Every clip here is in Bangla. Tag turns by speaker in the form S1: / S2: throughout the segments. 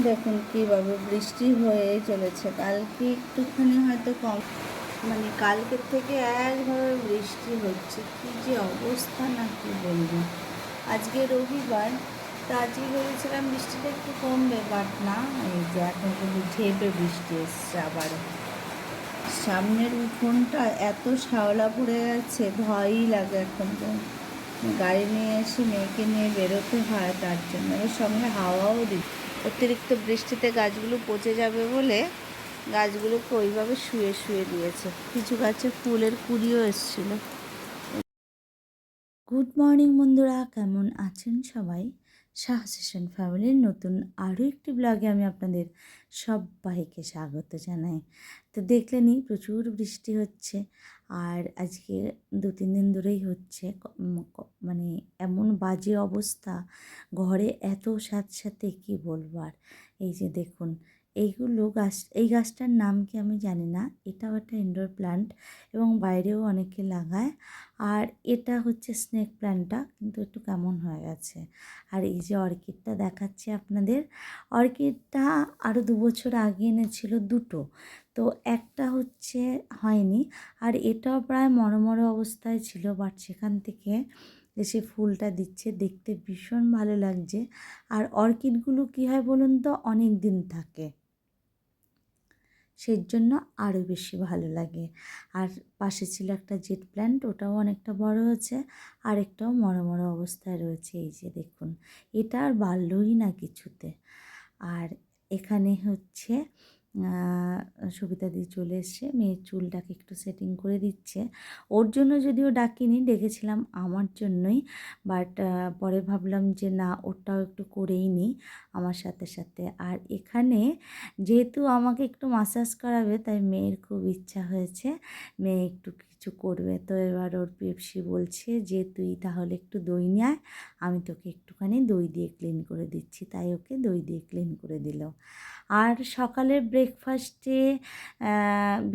S1: দেখুন কীভাবে বৃষ্টি হয়ে চলেছে। কালকে একটুখানি হয়তো কম, মানে কালকের থেকে একভাবে বৃষ্টি হচ্ছে। কী যে অবস্থা, না কি বলবো। আজকে রবিবার, তো আজকে ভেবেছিলাম বৃষ্টিটা একটু কমবে, বাট না, এই যে এখন কিন্তু ঝেপে বৃষ্টি এসছে আবারও। সামনের উঠোনটা এত শ্যাওলা পড়ে গেছে, ভয়ই লাগে এখন তো। গাড়ি নিয়ে এসে মেয়েকে নিয়ে বেরোতে হয়, তার জন্য এর সঙ্গে হাওয়াও দিচ্ছে। অতিরিক্ত বৃষ্টিতে গাছগুলো পচে যাবে বলে গাছগুলোকে ওইভাবে শুয়ে শুয়ে দিয়েছে। কিছু গাছে ফুলের কুড়িও এসেছিলো। গুড মর্নিং বন্ধুরা, কেমন আছেন সবাই? সাহসিশন ফ্যামিলির নতুন আরও একটি ব্লগে আমি আপনাদের সবাইকে স্বাগত জানাই। তো দেখলেনই প্রচুর বৃষ্টি হচ্ছে, আর আজকে 2-3 দিন ধরেই হচ্ছে। মানে এমন বাজে অবস্থা, ঘরে এত স্যাঁতস্যাঁতে কী বলবো আর। এই যে দেখুন, এই গাছটার নাম কি আমি জানি না। এটাও একটা ইনডোর প্ল্যান্ট এবং বাইরেও অনেকে লাগায়। আর এটা হচ্ছে স্নেক প্ল্যান্টটা, কিন্তু একটু কেমন হয়ে গেছে। আর এই যে অর্কিডটা দেখাচ্ছি আপনাদের, অর্কিডটা আরও 2 বছর আগে এনেছিল দুটো, তো একটা হচ্ছে হয়নি, আর এটাও প্রায় মরমর অবস্থায় ছিল, বাট সেখান থেকে এসে ফুলটা দিচ্ছে, দেখতে ভীষণ ভালো লাগছে। আর অর্কিডগুলো কী হয় বলুন তো, অনেক দিন থাকে, সেই জন্য আরও বেশি ভালো লাগে। আর পাশে ছিল একটা জেট প্ল্যান্ট, ওটাও অনেকটা বড় হয়েছে, আরেকটাও মরমর অবস্থায় রয়েছে। এই যে দেখুন, এটা আর বাড়লই না কিছুতে। আর এখানে হচ্ছে সবিতা দি চলে এসছে, মেয়ের চুলটাকে একটু সেটিং করে দিচ্ছে। ওর জন্য যদিও ডাকিনি, ডেকেছিলাম আমার জন্যই, বাট পরে ভাবলাম যে না, ওরটাও একটু করেই নিই আমার সাথে সাথে। আর এখানে যেহেতু আমাকে একটু মাসাজ করাবে, তাই মেয়ের খুব ইচ্ছা হয়েছে, মেয়ে একটু কিছু করবে। তো এবার ওর পেপসি বলছে যে তুই তাহলে একটু দই নিয়ে আয়, আমি তোকে একটুখানি দই দিয়ে ক্লিন করে দিচ্ছি। তাই ওকে দই দিয়ে ক্লিন করে দিল। আর সকালের ব্রেকফাস্টে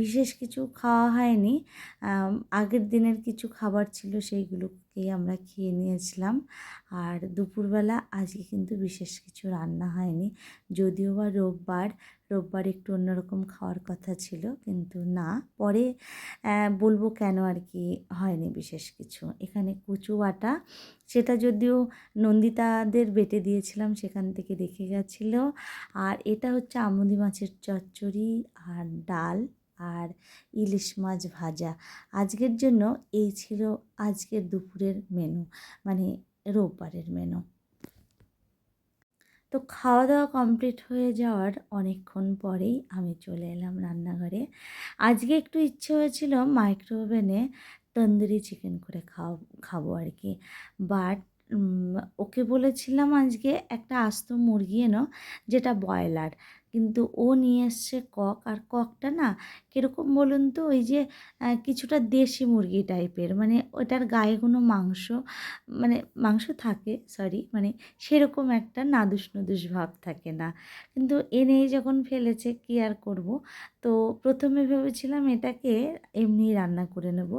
S1: বিশেষ কিছু খাওয়া হয়নি। আগের দিনের কিছু খাবার ছিল, সেইগুলোকেই আমরা খেয়ে নিয়েছিলাম। আর দুপুরবেলা আজকে কিন্তু বিশেষ কিছু রান্না হয়নি, যদিও বা রোববার একটু অন্যরকম খাওয়ার কথা ছিল, কিন্তু না, পরে বলবো কেন আর কি হয়নি বিশেষ কিছু। এখানে কচু বাটা, সেটা যদিও নন্দিতাদের বেটে দিয়েছিলাম, সেখান থেকে রেখে গেছিলো। আর এটা হচ্ছে আমুদি মাছের চচ্চড়ি আর ডাল আর ইলিশ মাছ ভাজা। আজকের জন্য এই ছিল আজকের দুপুরের মেনু, মানে রোববারের মেনু। তো খাওয়া দাওয়া কমপ্লিট হয়ে যাওয়ার অনেকক্ষণ পরেই আমি চলে এলাম রান্নাঘরে। আজকে একটু ইচ্ছে হয়েছিল মাইক্রো ওভেনে তন্দুরি চিকেন করে খাবো আর কি, বাট ওকে বলেছিলাম আজকে একটা আস্ত মুরগি এনো, যেটা ব্রয়লার, কিন্তু ও নিয়ে এসছে কক। আর ককটা না কীরকম বলুন তো, ওই যে কিছুটা দেশি মুরগি টাইপের, মানে ওটার গায়ে কোনো মানে মাংস থাকে, সরি, মানে সেরকম একটা নাদুস নুদুস ভাব থাকে না। কিন্তু এনেই যখন ফেলেছে, কী আর করব। তো প্রথমে ভেবেছিলাম এটাকে এমনি রান্না করে নেব,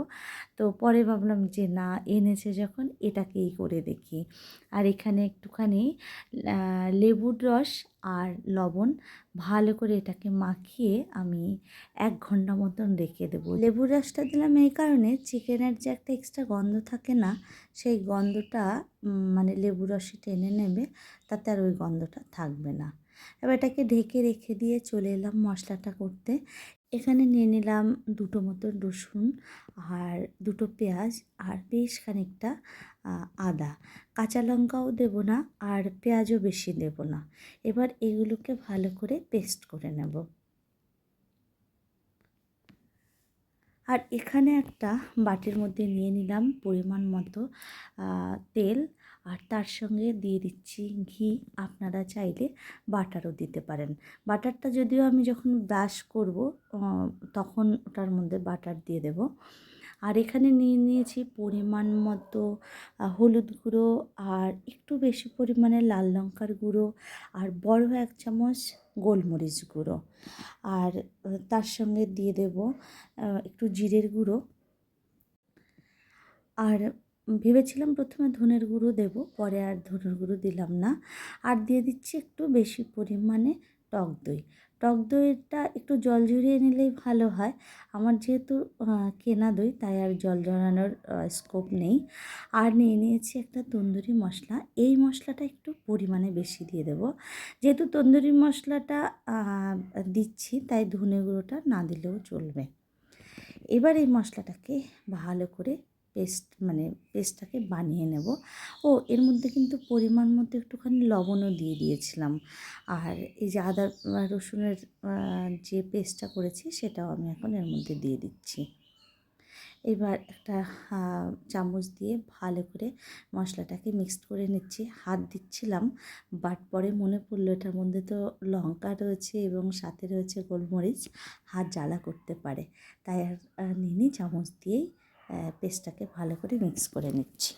S1: তো পরে ভাবলাম যে না, এনেছে যখন এটাকেই করে দেখি। আর এখানে একটুখানি লেবুর রস আর লবণ ভালো করে এটাকে মাখিয়ে আমি 1 ঘন্টা মতন রেখে দেবো। লেবুর রসটা দিলাম এই কারণে, চিকেনের যে একটা এক্সট্রা গন্ধ থাকে না, সেই গন্ধটা মানে লেবু রসে টেনে নেবে, তাতে আর ওই গন্ধটা থাকবে না। এবার এটাকে ঢেকে রেখে দিয়ে চলে এলাম মশলাটা করতে। এখানে নিয়ে নিলাম 2টো মতো রসুন আর 2টো পেঁয়াজ আর বেশ খানিকটা আদা। কাঁচা লঙ্কাও দেবো না, আর পেঁয়াজও বেশি দেবো না। এবার এগুলোকে ভালো করে পেস্ট করে নেব। আর এখানে একটা বাটির মধ্যে নিয়ে নিলাম পরিমাণ মতো তেল, আর তার সঙ্গে দিয়ে দিচ্ছি ঘি। আপনারা চাইলে বাটারও দিতে পারেন। বাটারটা যদিও আমি যখন ব্রাশ করব তখন ওটার মধ্যে বাটার দিয়ে দেব। আর এখানে নিয়ে নিয়েছি পরিমাণ মতো হলুদ গুঁড়ো, আর একটু বেশি পরিমাণে লাল লঙ্কার গুঁড়ো, আর বড় 1 চামচ গোলমরিচ গুঁড়ো। আর তার সঙ্গে দিয়ে দেব একটু জিরের গুঁড়ো, আর ভেবেছিলাম প্রথমে ধনের গুঁড়ো দেব, পরে আর ধনের গুঁড়ো দিলাম না। আর দিয়ে দিচ্ছি একটু বেশি পরিমাণে টক দই। টক দইটা একটু জল ঝরিয়ে নিলেই ভালো হয়। আমার যেহেতু কেনা দই, তাই আর জল ঝরানোর স্কোপ নেই। আর নিয়ে নিয়েছি একটা তন্দুরি মশলা। এই মশলাটা একটু পরিমাণে বেশি দিয়ে দেবো। যেহেতু তন্দুরি মশলাটা দিচ্ছি, তাই ধনে গুঁড়োটা না দিলেও চলবে। এবার এই মশলাটাকে ভালো করে পেস্টটাকে বানিয়ে নেব। ও এর মধ্যে কিন্তু পরিমাণ মতো একটুখানি লবণও দিয়ে দিয়েছিলাম। আর এই যে আদা রসুনের যে পেস্টটা করেছি, সেটাও আমি এখন এর মধ্যে দিয়ে দিচ্ছি। এবার একটা চামচ দিয়ে ভালো করে মশলাটাকে মিক্সড করে নিচ্ছি। হাত দিচ্ছিলাম, বাট পরে মনে পড়লো এটার মধ্যে তো লঙ্কা রয়েছে এবং সাথে রয়েছে গোলমরিচ, হাত জ্বালা করতে পারে। তাই আর নিয়ে চামচ দিয়েই পেস্টটাকে ভালো করে মিক্স করে নিচ্ছি।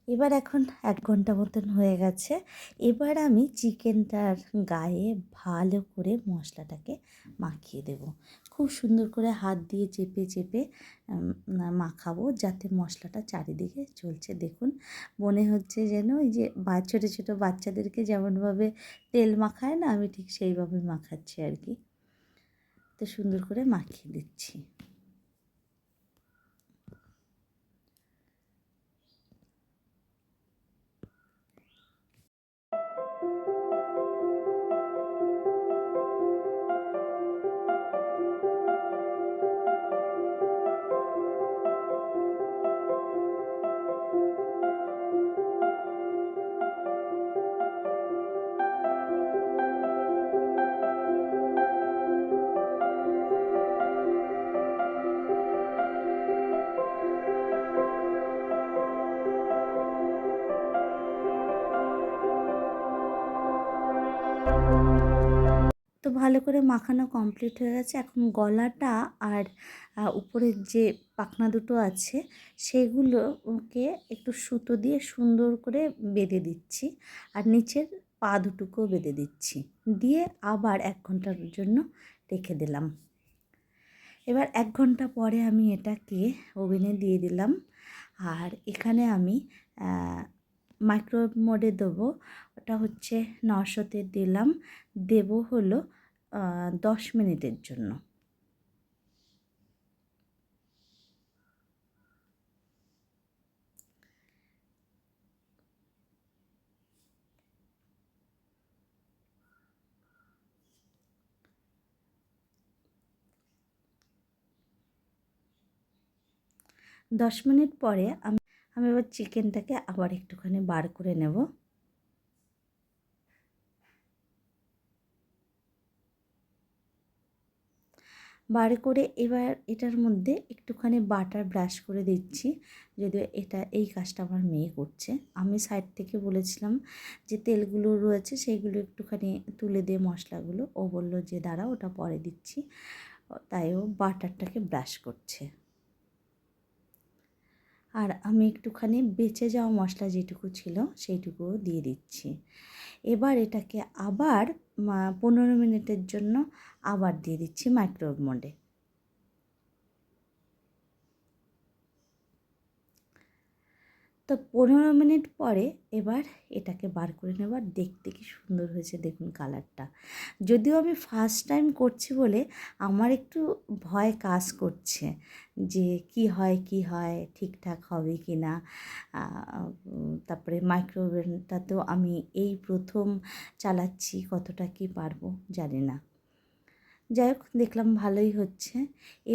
S1: এবার এখন 1 ঘন্টা মতন হয়ে গেছে। এবার আমি চিকেনটার গায়ে ভালো করে মশলাটাকে মাখিয়ে দেব। খুব সুন্দর করে হাত দিয়ে চেপে চেপে মাখাবো, যাতে মশলাটা চারিদিকে চলছে। দেখুন, মনে হচ্ছে যেন ওই যে ছোটো ছোটো বাচ্চাদেরকে যেমনভাবে তেল মাখায় না, আমি ঠিক সেইভাবে মাখাচ্ছি আর কি। তো সুন্দর করে মাখিয়ে দিচ্ছি। তো ভালো করে মাখানো কমপ্লিট হয়ে গেছে। এখন গলাটা আর উপরের যে পাখনা দুটো আছে, সেগুলোকে একটু সুতো দিয়ে সুন্দর করে বেঁধে দিচ্ছি। আর নিচের পা দুটোকেও বেঁধে দিচ্ছি, দিয়ে আবার 1 ঘন্টার জন্য রেখে দিলাম। এবার 1 ঘন্টা পরে আমি এটাকে ওভেনে দিয়ে দিলাম। আর এখানে আমি মাইক্রোওয়েভ মোডে দেবো। ওটা হচ্ছে 900-তে দিলাম। দেবো হলো 10 মিনিটের জন্য। দশ মিনিট পরে আমি এবার চিকেনটাকে আবার একটুখানি বার করে নেব। বার করে এবার এটার মধ্যে একটুখানি বাটার ব্রাশ করে দিচ্ছি। যদিও এই কাজটা আমার মেয়ে করছে, আমি সাইড থেকে বলেছিলাম যে তেলগুলো রয়েছে সেইগুলো একটুখানি তুলে দিয়ে মশলাগুলো, ও বলল যে দাঁড়া, ওটা পরে দিচ্ছি। তাই ও বাটারটাকে ব্রাশ করছে। আর আমি একটুখানি বেঁচে যাওয়া মশলা যেটুকু ছিল সেইটুকুও দিয়ে দিচ্ছি। এবার এটাকে আবার 15 মিনিটের জন্য আবার দিয়ে দিচ্ছি মাইক্রোওয়েভ মোডে। তো 15 মিনিট পরে এবার এটাকে বার করে নেবার, দেখতে কি সুন্দর হয়েছে দেখুন কালারটা। যদিও আমি ফার্স্ট টাইম করছি বলে আমার একটু ভয় কাজ করছে যে কি হয় ঠিকঠাক হবে কি না। তারপরে মাইক্রোওয়েভটাতেও আমি এই প্রথম চালাচ্ছি, কতটা কি পারবো জানি না। যাই হোক, দেখলাম ভালোই হচ্ছে।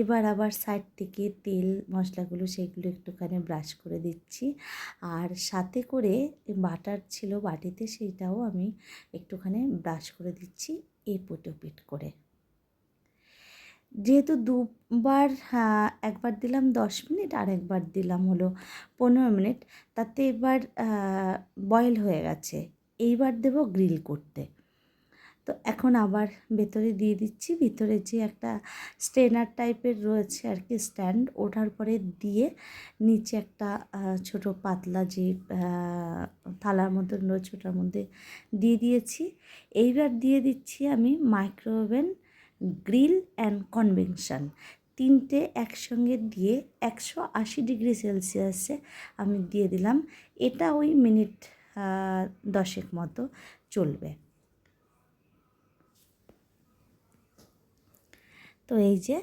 S1: এবার আবার সাইড থেকে তেল মশলাগুলো সেগুলো একটুখানি ব্রাশ করে দিচ্ছি। আর সাথে করে বাটার ছিল বাটিতে, সেইটাও আমি একটুখানি ব্রাশ করে দিচ্ছি এপিঠ ওপিঠ করে। যেহেতু দুবার, একবার দিলাম 10 মিনিট আর একবার দিলাম হলো 15 মিনিট, তাতে এবার বয়েল হয়ে গেছে। এইবার দেবো গ্রিল করতে। তো এখন আবার ভেতরে দিয়ে দিচ্ছি। ভিতরে যে একটা স্ট্রেনার টাইপের রয়েছে আর কি স্ট্যান্ড, ওঠার পরে দিয়ে নিচে একটা ছোটো পাতলা যে থালার মতন রয়েছে, ওটার মধ্যে দিয়ে দিয়েছি। এইবার দিয়ে দিচ্ছি আমি মাইক্রোওভেন গ্রিল অ্যান্ড কনভেকশন, তিনটে একসঙ্গে দিয়ে 180 ডিগ্রি সেলসিয়াসে আমি দিয়ে দিলাম। এটা ওই মিনিট 10 মতো চলবে। তো এই যে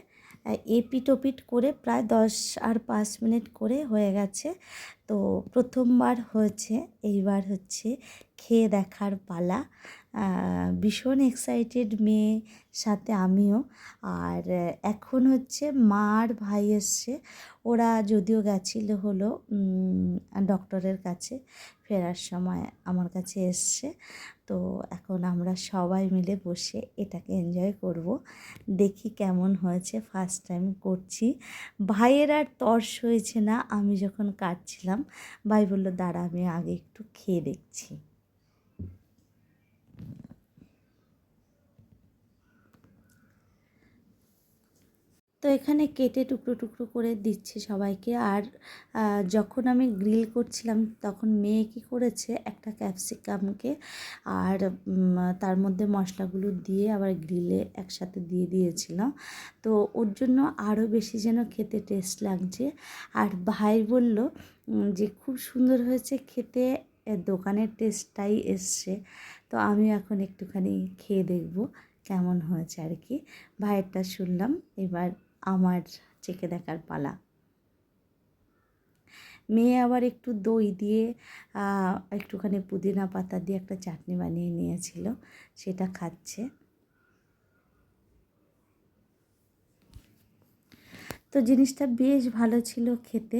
S1: এপিট ওপিট করে প্রায় 10 আর 5 মিনিট করে হয়ে গেছে। তো প্রথমবার হয়েছে, এইবার হচ্ছে খেয়ে দেখার পালা। ভীষণ এক্সাইটেড, মেয়ে সাথে আমিও। আর এখন হচ্ছে মা আর ভাই এসছে, ওরা যদিও গেছিলো হলো ডক্টরের কাছে, ফেরার সময় আমার কাছে এসছে। তো এখন আমরা সবাই মিলে বসে এটাকে এনজয় করব, দেখি কেমন হয়েছে। ফার্স্ট টাইম করছি। ভাইয়ের আর তর্স হয়েছে না, আমি যখন কাটছিলাম ভাই বলল দাঁড়া আমি আগে একটু খেয়ে দেখছি। তো এখানে কেটে টুকরো টুকরো করে দিচ্ছি সবাইকে। আর যখন আমি গ্রিল করছিলাম তখন মেয়ে কী করেছে, একটা ক্যাপসিকামকে আর তার মধ্যে মশলাগুলো দিয়ে আবার গ্রিলে একসাথে দিয়ে দিয়েছিল। তো ওর জন্য আরও বেশি যেন খেতে টেস্ট লাগছে। আর ভাই বলল যে খুব সুন্দর হয়েছে খেতে, দোকানের টেস্টটাই এসছে। তো আমি এখন একটুখানি খেয়ে দেখব কেমন হয়েছে আর কি। ভাইয়েরটা শুনলাম, এবার আমার চেখে দেখার পালা। মেয়ে আবার একটু দই দিয়ে একটুখানি পুদিনা পাতা দিয়ে একটা চাটনি বানিয়ে নিয়েছিল, সেটা খাচ্ছে। তো জিনিসটা বেশ ভালো ছিল খেতে।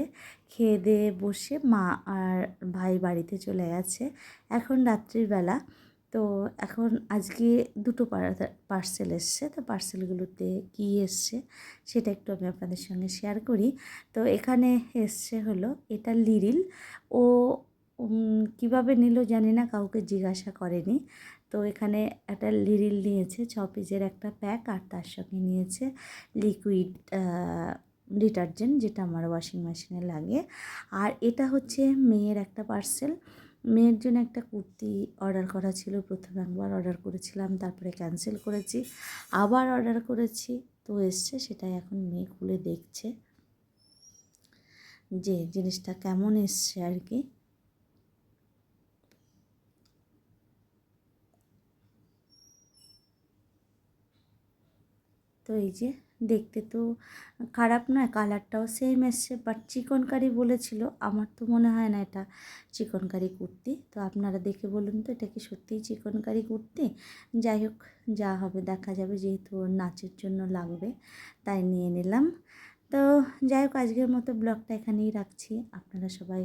S1: খেয়ে দিয়ে বসে মা আর ভাই বাড়িতে চলে গেছে। এখন রাত্রিবেলা। তো এখন আজকে দুটো পার্সেল এসছে। তো পার্সেলগুলোতে কী এসছে সেটা একটু আমি আপনাদের সঙ্গে শেয়ার করি। তো এখানে এসছে হলো, এটা লিরিল। ও কীভাবে নিল জানি না, কাউকে জিজ্ঞাসা করেনি। তো এখানে একটা লিরিল নিয়েছে 6 পিসের একটা প্যাক, আর তার সঙ্গে নিয়েছে লিকুইড ডিটারজেন্ট, যেটা আমার ওয়াশিং মেশিনে লাগে। আর এটা হচ্ছে মেয়ের একটা পার্সেল। মেয়ের জন্য একটা কুর্তি অর্ডার করা ছিল, প্রথমে একবার অর্ডার করেছিলাম, তারপরে ক্যান্সেল করেছি, আবার অর্ডার করেছি। তো এসছে, সেটাই এখন মেয়ে খুলে দেখছে যে জিনিসটা কেমন এসছে আর কি। তো এই যে দেখতে তো খারাপ নয়, কালারটাও সেম এসছে, বাট চিকনকারি বলেছিল। আমার তো মনে হয় না এটা চিকনকারি কুর্তি। তো আপনারা দেখে বলুন তো এটা কি সত্যিই চিকনকারি কুর্তি। যাই হোক, যা হবে দেখা যাবে, যেহেতু ওর নাচের জন্য লাগবে তাই নিয়ে নিলাম। তো যাই হোক, আজকের মতো ব্লগটা এখানেই রাখছি। আপনারা সবাই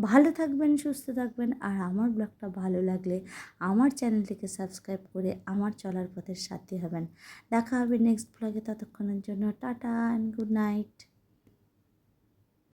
S1: ভালো থাকবেন, সুস্থ থাকবেন। আর আমার ব্লগটা ভালো লাগলে আমার চ্যানেলটিকে সাবস্ক্রাইব করে আমার চলার পথের সাথী হবেন। দেখা হবে নেক্সট ব্লগে, ততক্ষণের জন্য টাটা অ্যান্ড গুড নাইট।